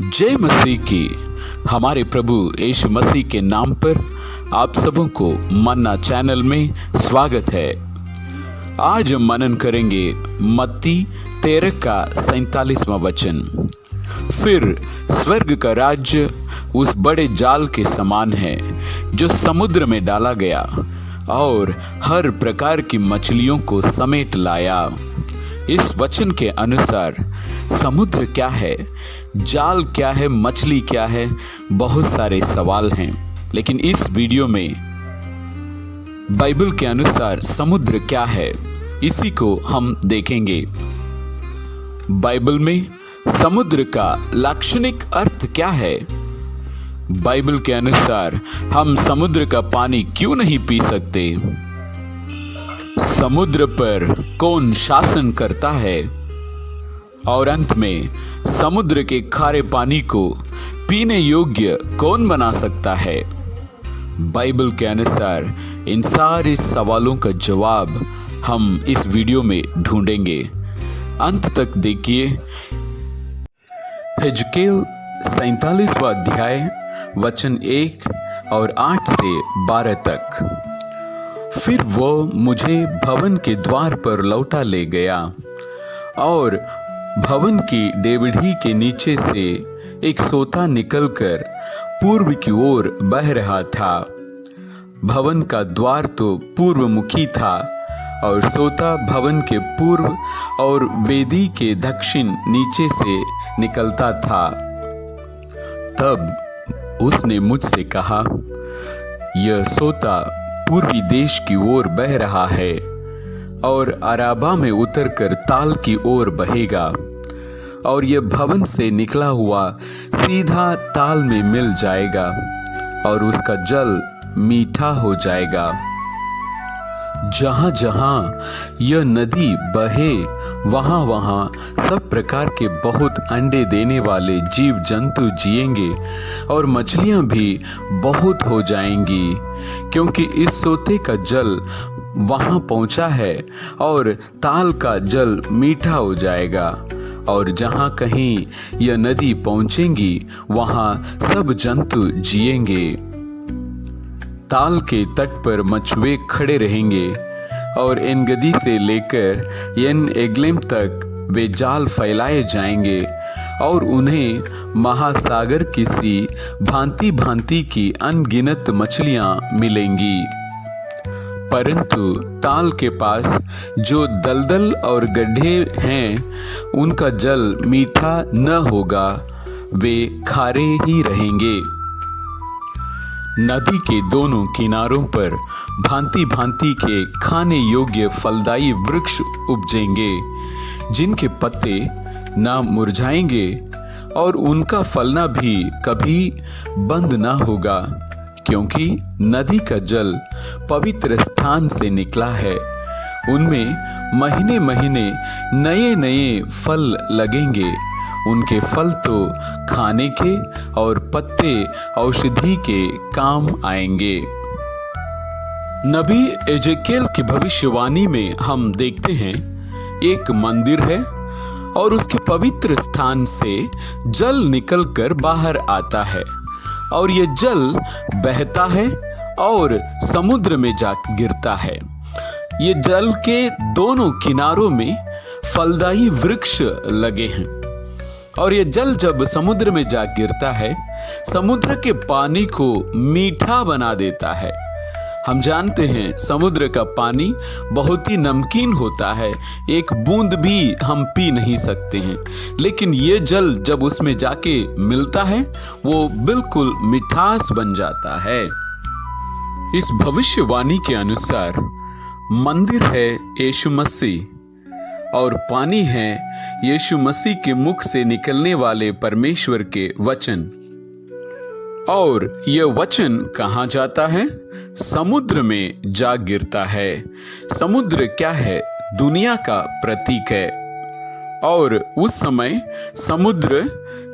जय मसीह की। हमारे प्रभु यीशु मसीह के नाम पर आप सबों को मन्ना चैनल में स्वागत है। आज हम मनन करेंगे मत्ती 13 का 47वां वचन। फिर स्वर्ग का राज्य उस बड़े जाल के समान है जो समुद्र में डाला गया और हर प्रकार की मछलियों को समेट लाया। इस वचन के अनुसार समुद्र क्या है, जाल क्या है, मछली क्या है, बहुत सारे सवाल हैं। लेकिन इस वीडियो में बाइबल के अनुसार समुद्र क्या है, इसी को हम देखेंगे। बाइबल में समुद्र का लाक्षणिक अर्थ क्या है? बाइबल के अनुसार हम समुद्र का पानी क्यों नहीं पी सकते? समुद्र पर कौन शासन करता है? और अंत में समुद्र के खारे पानी को पीने योग्य कौन बना सकता है? बाइबल के अनुसार इन सारे सवालों का जवाब हम इस वीडियो में ढूंढेंगे। अंत तक देखिए। हिजकेल 47वां अध्याय वचन 1 और 8 से 12 तक। फिर वो मुझे भवन के द्वार पर लौटा ले गया और भवन की डेवढ़ी के नीचे से एक सोता निकलकर पूर्व की ओर बह रहा था। भवन का द्वार तो पूर्वमुखी था और सोता भवन के पूर्व और वेदी के दक्षिण नीचे से निकलता था। तब उसने मुझसे कहा, यह सोता पूर्वी देश की ओर बह रहा है और अराबा में उतरकर ताल की ओर बहेगा और यह भवन से निकला हुआ सीधा ताल में मिल जाएगा और उसका जल मीठा हो जाएगा। जहां जहां यह नदी बहे वहां वहां सब प्रकार के बहुत अंडे देने वाले जीव जंतु जिएंगे और मछलियां भी बहुत हो जाएंगी, क्योंकि इस सोते का जल वहां पहुंचा है और ताल का जल मीठा हो जाएगा। और जहां कहीं यह नदी पहुंचेंगी वहां सब जंतु जिएंगे। ताल के तट पर मछुए खड़े रहेंगे और एनगदी से लेकर एन एग्लेम तक वे जाल फैलाए जाएंगे और उन्हें महासागर की सी भांति भांति की अनगिनत मछलियां मिलेंगी। परंतु ताल के पास जो दलदल और गड्ढे हैं उनका जल मीठा न होगा, वे खारे ही रहेंगे। नदी के दोनों किनारों पर भांति भांति के खाने योग्य फलदायी वृक्ष उपजेंगे, जिनके पत्ते ना मुरझाएंगे और उनका फलना भी कभी बंद ना होगा, क्योंकि नदी का जल पवित्र स्थान से निकला है। उनमें महीने महीने नए नए फल लगेंगे। उनके फल तो खाने के और पत्ते औषधि के काम आएंगे। नबी एजेकेल की भविष्यवाणी में हम देखते हैं एक मंदिर है और उसके पवित्र स्थान से जल निकलकर बाहर आता है और यह जल बहता है और समुद्र में जा गिरता है। ये जल के दोनों किनारों में फलदायी वृक्ष लगे हैं और ये जल जब समुद्र में जा गिरता है, समुद्र के पानी को मीठा बना देता है। हम जानते हैं समुद्र का पानी बहुत ही नमकीन होता है, एक बूंद भी हम पी नहीं सकते हैं। लेकिन ये जल जब उसमें जाके मिलता है वो बिल्कुल मिठास बन जाता है। इस भविष्यवाणी के अनुसार मंदिर है यीशु मसीह और पानी है यीशु मसीह के मुख से निकलने वाले परमेश्वर के वचन। और यह वचन कहाँ जाता है? समुद्र में जा गिरता है। समुद्र क्या है? दुनिया का प्रतीक है और उस समय समुद्र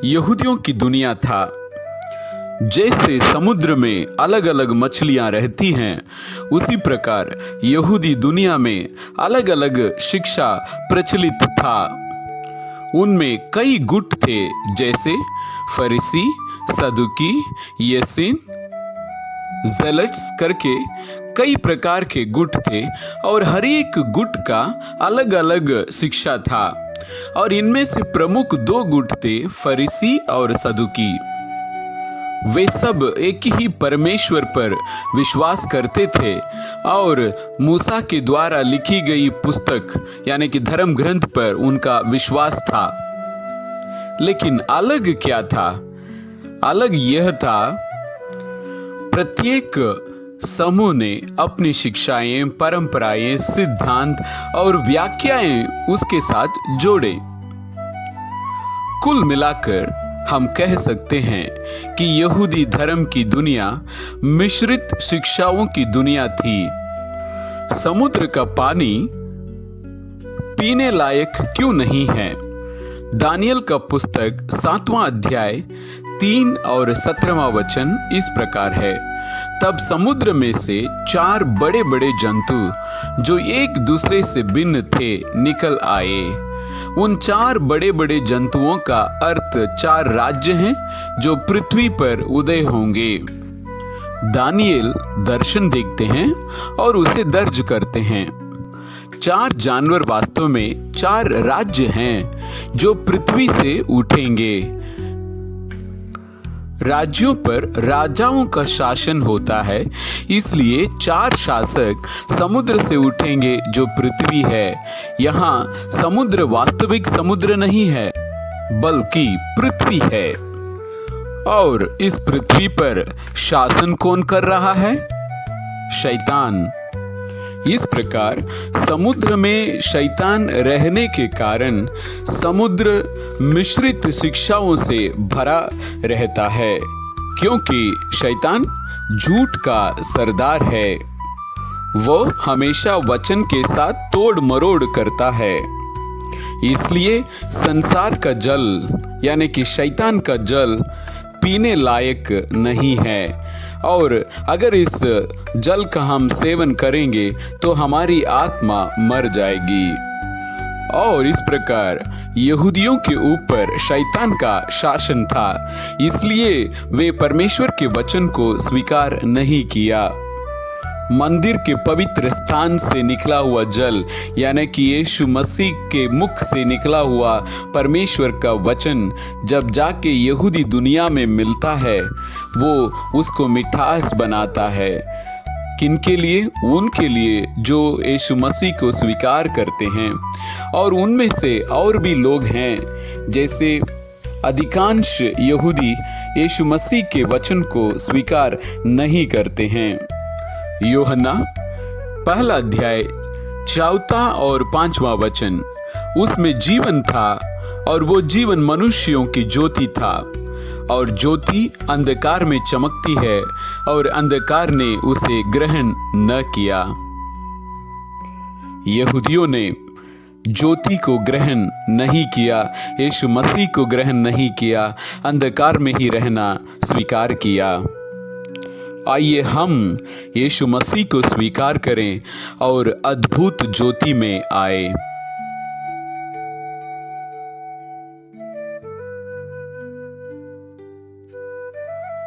यहूदियों की दुनिया था। जैसे समुद्र में अलग अलग मछलियां रहती हैं, उसी प्रकार यहूदी दुनिया में अलग अलग शिक्षा प्रचलित था। उनमें कई गुट थे, जैसे फरीसी, सदुकी, यसीन, ज़ेलट्स करके कई प्रकार के गुट थे और हर एक गुट का अलग अलग शिक्षा था। और इनमें से प्रमुख दो गुट थे, फरीसी और सदुकी। वे सब एक ही परमेश्वर पर विश्वास करते थे और मूसा के द्वारा लिखी गई पुस्तक यानी कि धर्म ग्रंथ पर उनका विश्वास था। लेकिन अलग क्या था? अलग यह था, प्रत्येक समूह ने अपनी शिक्षाएं, परंपराएं, सिद्धांत और व्याख्याएं उसके साथ जोड़े। कुल मिलाकर हम कह सकते हैं कि यहूदी धर्म की दुनिया मिश्रित शिक्षाओं की दुनिया थी। समुद्र का पानी पीने लायक क्यों नहीं है? दानियल का पुस्तक 7वां अध्याय 3 और 17वां वचन इस प्रकार है। तब समुद्र में से 4 बड़े बड़े जंतु जो एक दूसरे से भिन्न थे निकल आए। उन 4 बड़े बड़े जंतुओं का अर्थ 4 राज्य हैं जो पृथ्वी पर उदय होंगे। दानियल दर्शन देखते हैं और उसे दर्ज करते हैं। 4 जानवर वास्तव में 4 राज्य हैं जो पृथ्वी से उठेंगे। राज्यों पर राजाओं का शासन होता है, इसलिए 4 शासक समुद्र से उठेंगे जो पृथ्वी है। यहाँ समुद्र वास्तविक समुद्र नहीं है बल्कि पृथ्वी है। और इस पृथ्वी पर शासन कौन कर रहा है? शैतान। इस प्रकार समुद्र में शैतान रहने के कारण समुद्र मिश्रित शिक्षाओं से भरा रहता है, क्योंकि शैतान झूठ का सरदार है। वो हमेशा वचन के साथ तोड़ मरोड़ करता है। इसलिए संसार का जल यानी कि शैतान का जल पीने लायक नहीं है। और अगर इस जल का हम सेवन करेंगे तो हमारी आत्मा मर जाएगी। और इस प्रकार यहूदियों के ऊपर शैतान का शासन था, इसलिए वे परमेश्वर के वचन को स्वीकार नहीं किया। मंदिर के पवित्र स्थान से निकला हुआ जल यानी कि यीशु मसीह के मुख से निकला हुआ परमेश्वर का वचन जब जाके यहूदी दुनिया में मिलता है, वो उसको मिठास बनाता है। किनके लिए? उनके लिए जो यीशु मसीह को स्वीकार करते हैं। और उनमें से और भी लोग हैं, जैसे अधिकांश यहूदी यीशु मसीह के वचन को स्वीकार नहीं करते हैं। यूहन्ना 1 अध्याय 4 और 5वां वचन, उसमें जीवन था और वो जीवन मनुष्यों की ज्योति था, और ज्योति अंधकार में चमकती है और अंधकार ने उसे ग्रहण न किया। यहूदियों ने ज्योति को ग्रहण नहीं किया, यीशु मसीह को ग्रहण नहीं किया, अंधकार में ही रहना स्वीकार किया। आइए हम यीशु मसीह को स्वीकार करें और अद्भुत ज्योति में आए।